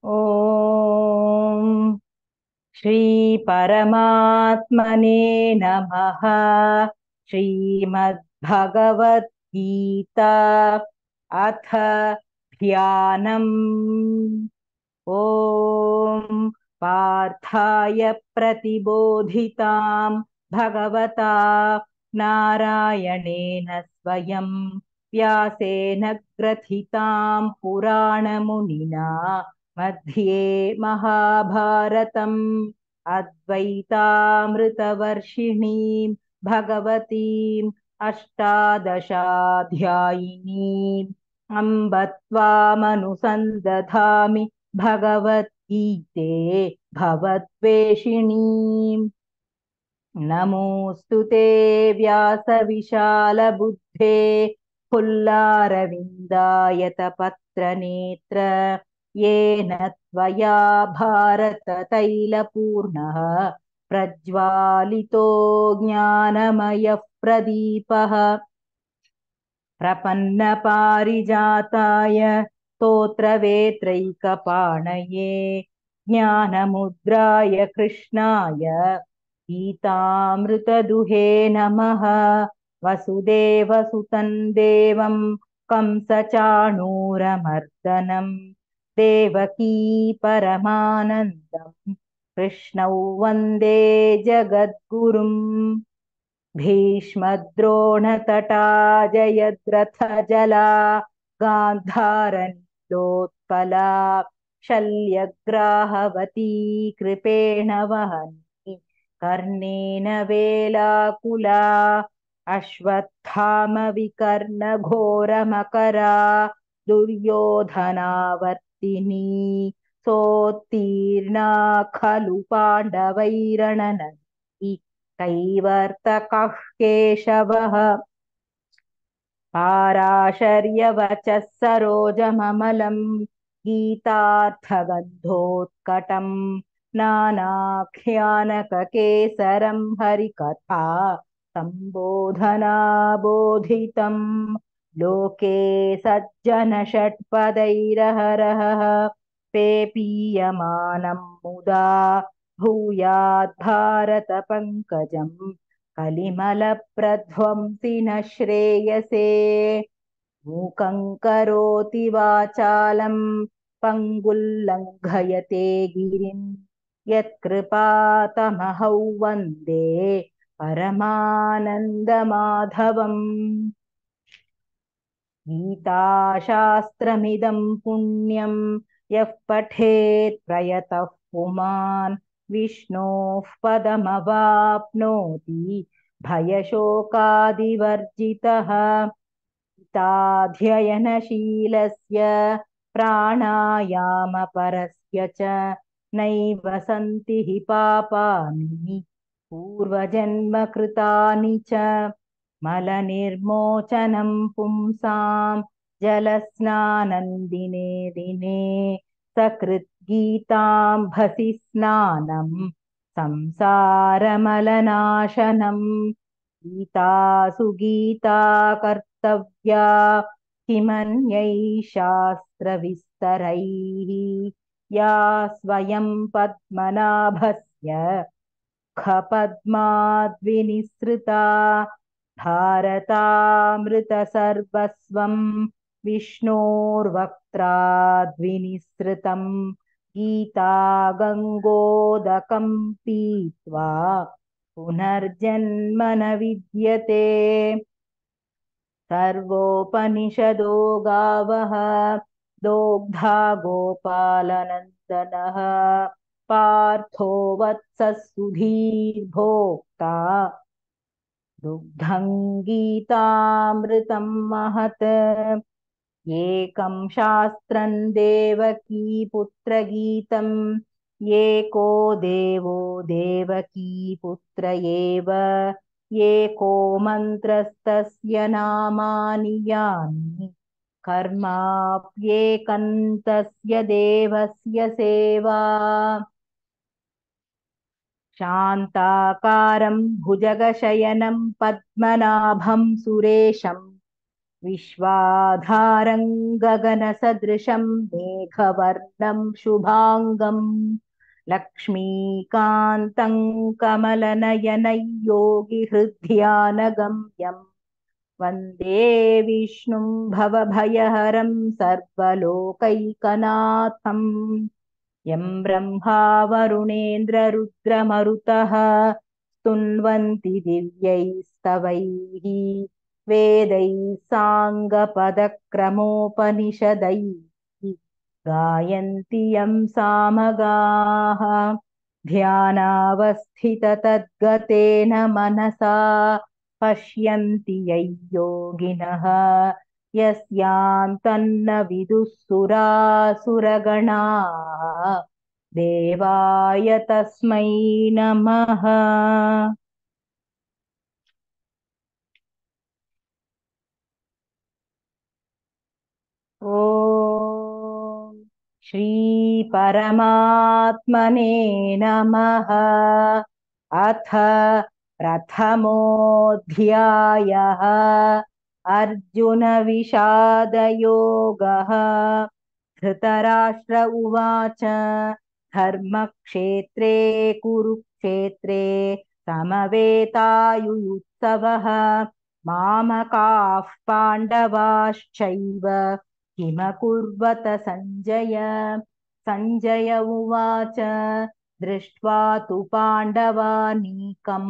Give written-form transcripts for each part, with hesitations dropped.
ॐ श्री परमात्मने नमः। श्रीमद्भगवद्गीता अथ ध्यानम्। ॐ पार्थाय प्रतिबोधितां भगवता नारायणेन स्वयं व्यासेन ग्रथितां पुराणमुनिना मध्ये महाभारतम् अद्वैतामृतवर्षिणीं भगवतीम् अष्टादशाध्यायिनीम् अम्ब त्वामनुसन्दधामि भगवद्गीते भवद्वेषिणीम्। नमोऽस्तु ते व्यासविशालबुद्धे फुल्लारविन्दायतपत्रनेत्र येन त्वया भारततैलपूर्णः प्रज्वालितो ज्ञानमयः प्रदीपः। प्रपन्नपारिजाताय स्तोत्रवेत्रैकपाणये ज्ञानमुद्राय कृष्णाय गीतामृतदुहे नमः। वसुदेवसुतं देवं कंसचाणूरमर्दनं देवकी परमानन्दं कृष्णौ वन्दे जगद्गुरुम्। भीष्मद्रोणतटा जयद्रथजला गान्धारनीलोत्पला शल्यग्राहवती कृपेण वहन्ति कर्णेन वेलाकुला अश्वत्थामविकर्णघोरमकरा दुर्योधनावर्तिनी सोत्तीर्णा खलु पाण्डवैरणनदी कैवर्तकः केशवः। पाराशर्यवचः सरोजममलं गीतार्थगन्धोत्कटं नानाख्यानककेसरं हरिकथा सम्बोधनाबोधितं लोके सज्जनषट्पदैरहरः पेपीयमानं मुदा भूयात् भारतपङ्कजम् कलिमलप्रध्वंसि न श्रेयसे। मूकं करोति वाचालं पङ्गुल्लङ्घयते गिरिं यत्कृपातमहौ वन्दे परमानन्दमाधवम्। गीताशास्त्रमिदं पुण्यं यः पठेत् प्रयतः पुमान् विष्णोः पदमवाप्नोति भयशोकादिवर्जितः। गीताध्ययनशीलस्य प्राणायामपरस्य च नैव सन्ति हि पापानि पूर्वजन्मकृतानि च। मलनिर्मोचनं पुंसां जलस्नानं दिने दिने सकृद्गीताम्भसि स्नानं संसारमलनाशनम्। गीता सुगीता कर्तव्या किमन्यैः शास्त्रविस्तरैः या स्वयं पद्मनाभस्य खपद्माद्विनिसृता भारतामृतसर्वस्वं विष्णोर्वक्त्राद्विनिसृतं गीता गङ्गोदकं पीत्वा पुनर्जन्म न विद्यते। सर्वोपनिषदो गावः दोग्धा गोपालनन्दनः पार्थो वत्सः सुधीर्भोक्ता दुग्धं गीतामृतं महत्। एकं शास्त्रं देवकी पुत्रगीतं एको देवो देवकी पुत्र एव एको मन्त्रस्तस्य नामानि यानि कर्माप्येकन्तस्य देवस्य सेवा। शान्ताकारं भुजगशयनं पद्मनाभं सुरेशं विश्वाधारं गगनसदृशं मेघवर्णं शुभाङ्गं लक्ष्मीकान्तं कमलनयनं योगिहृद्यानगम्यं वन्दे विष्णुं भवभयहरं सर्वलोकैकनाथं यं ब्रह्मा वरुणेन्द्ररुद्रमरुतः स्तुन्वन्ति दिव्यैस्तवैः वेदैः साङ्गपदक्रमोपनिषदैः गायन्ति यं सामगाः ध्यानावस्थिततद्गतेन मनसा पश्यन्ति यं योगिनः यस्यान्तन्न विदुः सुरासुरगणाः देवाय तस्मै नमः। ॐ श्री परमात्मने नमः। अथ प्रथमोऽध्यायः अर्जुनविषादयोगः। धृतराष्ट्र उवाच धर्मक्षेत्रे कुरुक्षेत्रे समवेतायुयुत्सवः मामकाः पाण्डवाश्चैव किमकुर्वत सञ्जय। सञ्जय उवाच दृष्ट्वा तु पाण्डवानीकं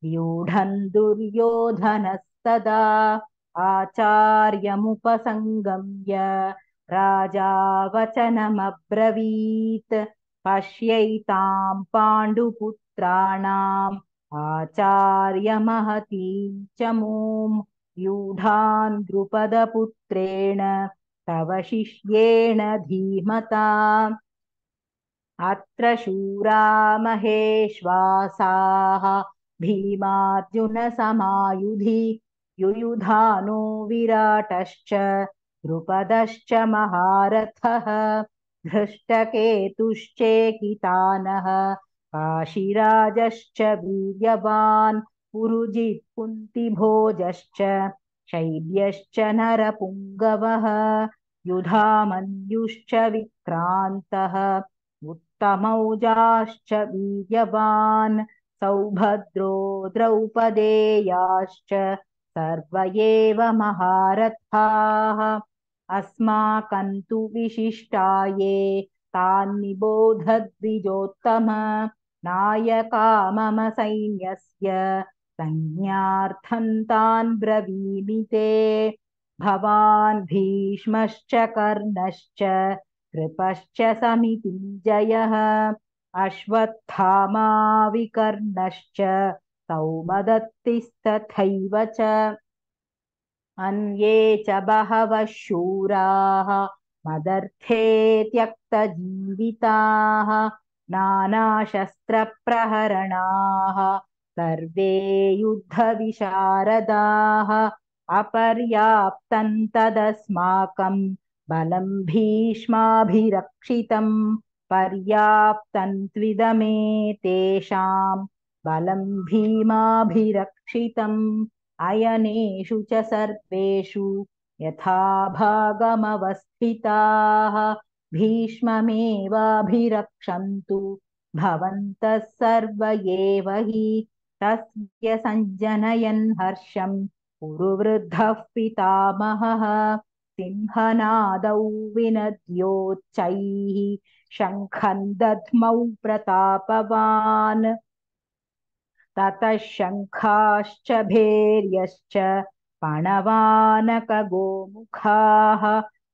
व्यूढं दुर्योधनस्तदा आचार्यमुपसङ्गम्य राजा वचनमब्रवीत् पश्यैतां पाण्डुपुत्राणाम् आचार्यमहतीं च मूं व्यूढान् द्रुपदपुत्रेण तव शिष्येण धीमता। अत्र शूरा महेश्वासाः भीमार्जुनसमायुधि युयुधानो विराटश्च द्रुपदश्च महारथः धृष्टकेतुश्चेकितानः काशीराजश्च वीर्यवान् पुरुजित् कुन्तिभोजश्च शैब्यश्च नरपुङ्गवः युधामन्युश्च विक्रान्तः उत्तमौजाश्च वीर्यवान् सौभद्रो द्रौपदेयाश्च सर्व एव महारथाः अस्माकं तु विशिष्टाये तान्निबोधद्विजोत्तम नायका मम सैन्यस्य संज्ञार्थं तान् ब्रवीमि ते। भवान् भीष्मश्च कर्णश्च कृपश्च समितिञ्जयः अश्वत्थामा विकर्णश्च सौमदत्तिस्तथैव च अन्ये च बहवः शूराः मदर्थे त्यक्तजीविताः नानाशस्त्रप्रहरणाः सर्वे युद्धविशारदाः अपर्याप्तं तदस्माकं बलं भीष्माभिरक्षितं पर्याप्तं त्विदमे तेषां बलं भीमाभिरक्षितम् अयनेषु च सर्वेषु यथा भागमवस्थिताः भीष्ममेवाभिरक्षन्तु भवन्तः सर्व एव हि। तस्य सञ्जनयन् हर्षं कुरुवृद्धः पितामहः सिंहनादौ विनद्योच्चैः शङ्खं दध्मौ प्रतापवान्। ततः शङ्खाश्च भैर्यश्च पणवानकगोमुखाः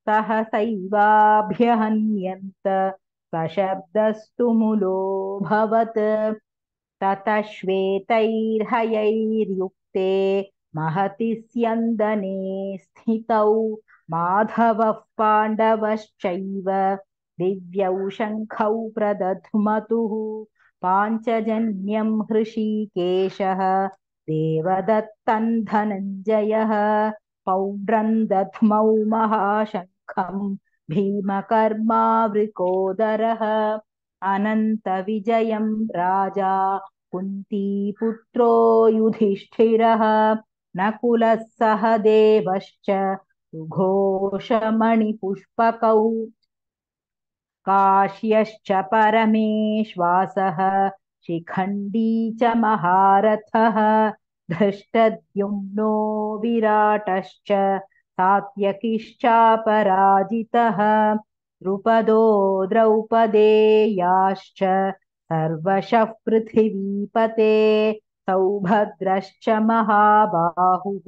सहसैवाभ्यहन्यन्त सशब्दस्तु मुलोऽभवत्। ततः श्वेतैर्हयैर्युक्ते महति स्यन्दने स्थितौ माधवः पाण्डवश्चैव दिव्यौ शङ्खौ प्रदध्मतुः पाञ्चजन्यं हृषीकेशः देवदत्तं धनञ्जयः पौण्ड्रं दध्मौ महाशङ्खं भीमकर्मावृकोदरः अनन्तविजयं राजा कुन्तीपुत्रो युधिष्ठिरः नकुलः सह देवश्च सुघोषमणिपुष्पकौ काश्यश्च परमेश्वासः शिखण्डी च महारथः धृष्टद्युम्नो विराटश्च सात्यकिश्चापराजितः द्रुपदो द्रौपदेयाश्च सर्वशः पृथिवीपते सौभद्रश्च महाबाहुः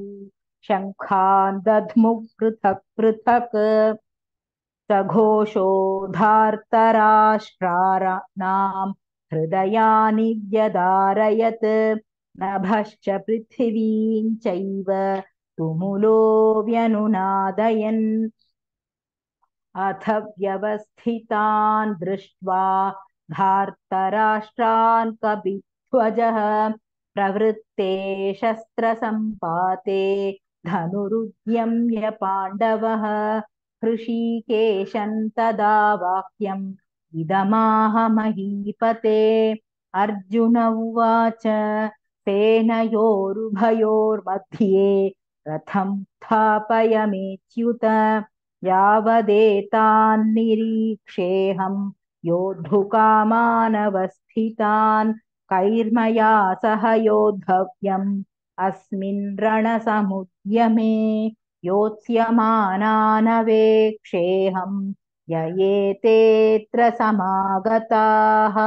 शङ्खान् दध्मुः पृथक् पृथक् सघोषो धार्तराष्ट्राणाम् हृदयानि व्यदारयत् नभश्च पृथिवीं चैव तुमुलो व्यनुनादयन् अथ व्यवस्थितान् दृष्ट्वा धार्तराष्ट्रान् कपिध्वजः प्रवृत्ते शस्त्रसम्पाते धनुरुद्यम्य पाण्डवः हृषीकेशं तदा वाक्यम् इदमाह महीपते अर्जुन उवाच सेनयोरुभयोर्मध्ये रथं स्थापयमेच्युत यावदेतान्निरीक्षेऽहं योद्धुकामानवस्थितान् कैर्मया सह योद्धव्यम् अस्मिन् रणसमुद्यमे योत्स्यमानानवेक्षेऽहं य एतेऽत्र समागताः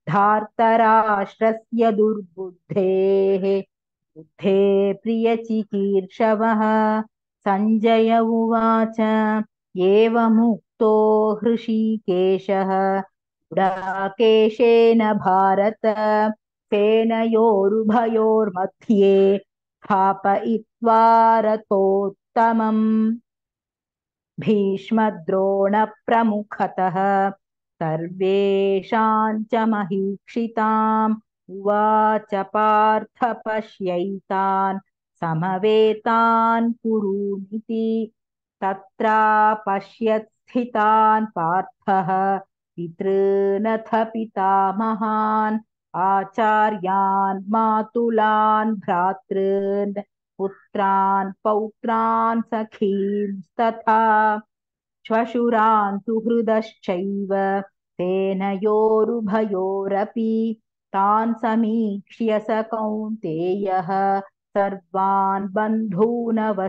धार्तराष्ट्रस्य दुर्बुद्धेः बुद्धे प्रियचिकीर्षवः सञ्जय उवाच एवमुक्तो हृषीकेशः गुडाकेशेन भारत सेनयोरुभयोर्मध्ये स्थापयित्वा रथोत्तमम् भीष्मद्रोणप्रमुखतः सर्वेषां च महीक्षिताम् उवाच पार्थ पश्यैतान् समवेतान् कुरूनिति तत्रापश्यत् स्थितान् पार्थः पितॄनथ पितामहान् आचार्यान् मातुलान् भ्रातॄन् पुत्रान् पौत्रान् सखींस्तथा श्वशुरान् सुहृदश्चैव सेनयोरुभयोरपि तान् समीक्ष्य स कौन्तेयः सर्वान् बन्धूनवस्थितान्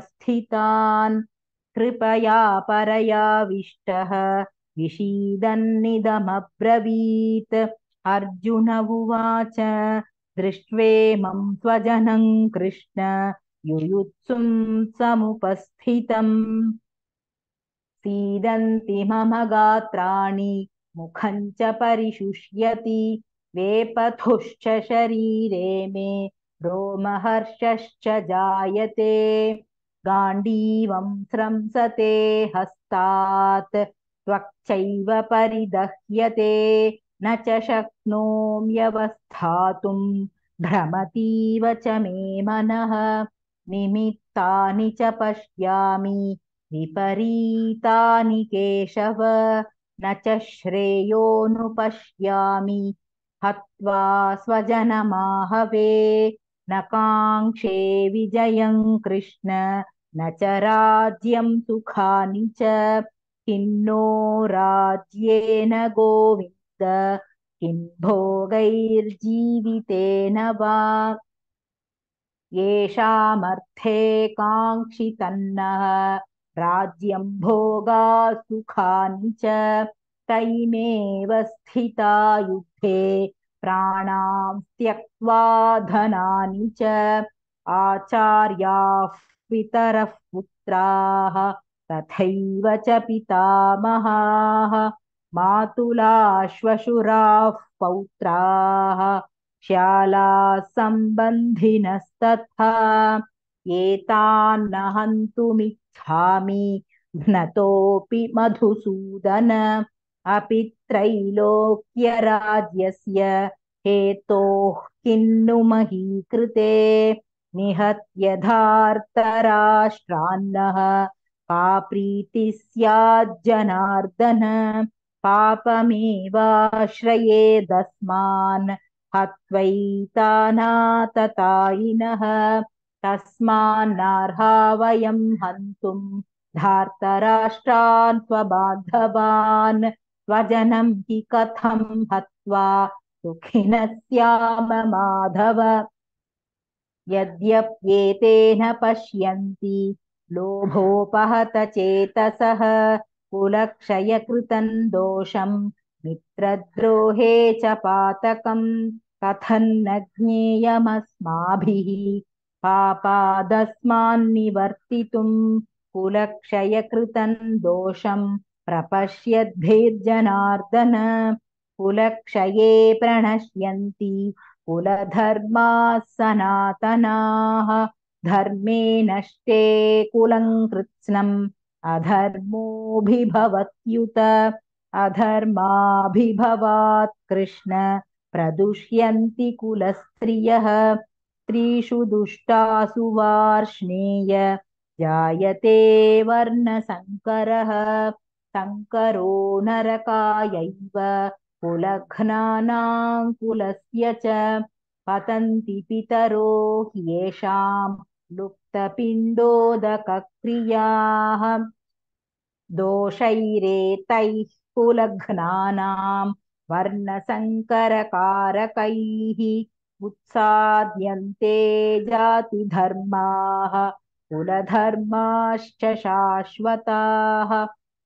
कृपया परयाविष्टः विषीदन्निदमब्रवीत् अर्जुन उवाच दृष्ट्वेमं स्वजनं कृष्ण युयुत्सुं समुपस्थितम् सीदन्ति मम गात्राणि मुखं च परिशुष्यति वेपथुश्च शरीरे मे रोमहर्षश्च जायते गाण्डीवं स्रंसते हस्तात् त्वक्चैव परिदह्यते न च शक्नोम्यवस्थातुं भ्रमतीव च मे मनः निमित्तानि च पश्यामि विपरीतानि केशव न च श्रेयोऽनुपश्यामि हत्वा स्वजनमाहवे न काङ्क्षे विजयं कृष्ण न च राज्यं सुखानि च किन्नो राज्येन गोविन्द किं भोगैर्जीवितेन वा येषामर्थे काङ्क्षितन्नः राज्यं भोगा सुखानि च तैमेव स्थिता युद्धे प्राणां त्यक्त्वा धनानि च आचार्याः पितरः पुत्राः तथैव च पितामहाः मातुलाः श्वशुराः पौत्राः श्यालाः सम्बन्धिनस्तथा एतान्न हन्तुमिच्छामि घ्नतोऽपि मधुसूदन अपि त्रैलोक्यराज्यस्य हेतोः किन्नु मही कृते निहत्य धार्तराष्ट्रान्नः का प्रीतिः स्याज्जनार्दन पापमेवाश्रयेदस्मान् हत्वैतानाततायिनः तस्मान्नार्हा वयं हन्तुं धार्तराष्ट्रान् स्वबान्धवान् स्वजनं हि कथं हत्वा सुखिनः स्याम माधव। यद्यप्येतेन पश्यन्ति लोभोपहत चेतसः कुलक्षयकृतं दोषं मित्रद्रोहे च पातकम् कथन्न ज्ञेयमस्माभिः पापादस्मान्निवर्तितुं कुलक्षयकृतं दोषं प्रपश्यद्भिर्जनार्दन। कुलक्षये प्रणश्यन्ति कुलधर्माः सनातनाः धर्मे नष्टे कुलं कृत्स्नम् अधर्मोऽभिभवत्युत अधर्माभिभवात् कृष्ण प्रदुष्यन्ति कुलस्त्रियः स्त्रीषु दुष्टासु वार्ष्णेय जायते वर्णसङ्करः संकरो नरकायैव कुलघ्नानां कुलस्य च पतन्ति पितरो ह्येषां लुप्तपिण्डोदकक्रियाः दोषैरेतैः कुलघ्नानां वर्णसङ्करकारकैः उत्साद्यन्ते जातिधर्माः कुलधर्माश्च शाश्वताः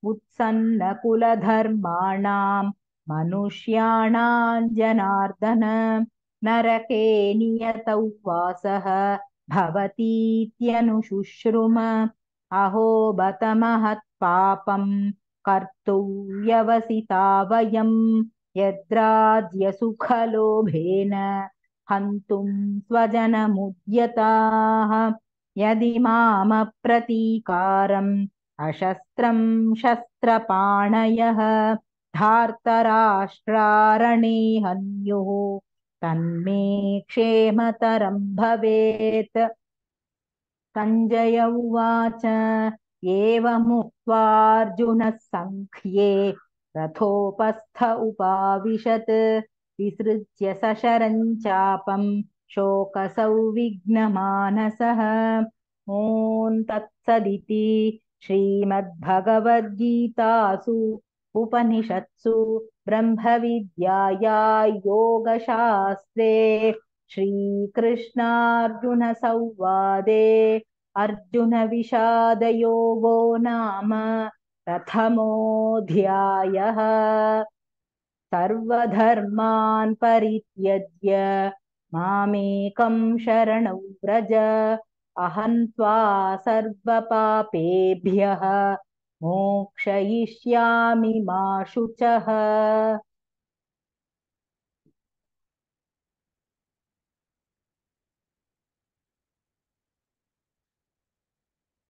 उत्सन्नकुलधर्माणां मनुष्याणां जनार्दन नरके नियतौ वासः भवतीत्यनुशुश्रुम। अहो बत महत्पापं कर्तुं व्यवसिता वयं यद्राज्यसुखलोभेन हन्तुं स्वजनमुद्यताः यदि मामप्रतीकारम् अशस्त्रं शस्त्रपाणयः धार्तराष्ट्रारणे हन्युः तन्मे क्षेमतरं भवेत्। सञ्जय उवाच एवमुक्त्वार्जुनः सङ्ख्ये रथोपस्थ उपाविशत् विसृज्य सशरं चापं शोकसंविघ्नमानसः। ॐ तत्सदिति श्रीमद्भगवद्गीतासु उपनिषत्सु ब्रह्मविद्याया योगशास्त्रे श्रीकृष्णार्जुनसंवादे अर्जुनविषादयोगो नाम प्रथमोऽध्यायः। सर्वधर्मान् परित्यज्य मामेकं शरणं व्रज अहं त्वा सर्वपापेभ्यः मोक्षयिष्यामि मा शुचः।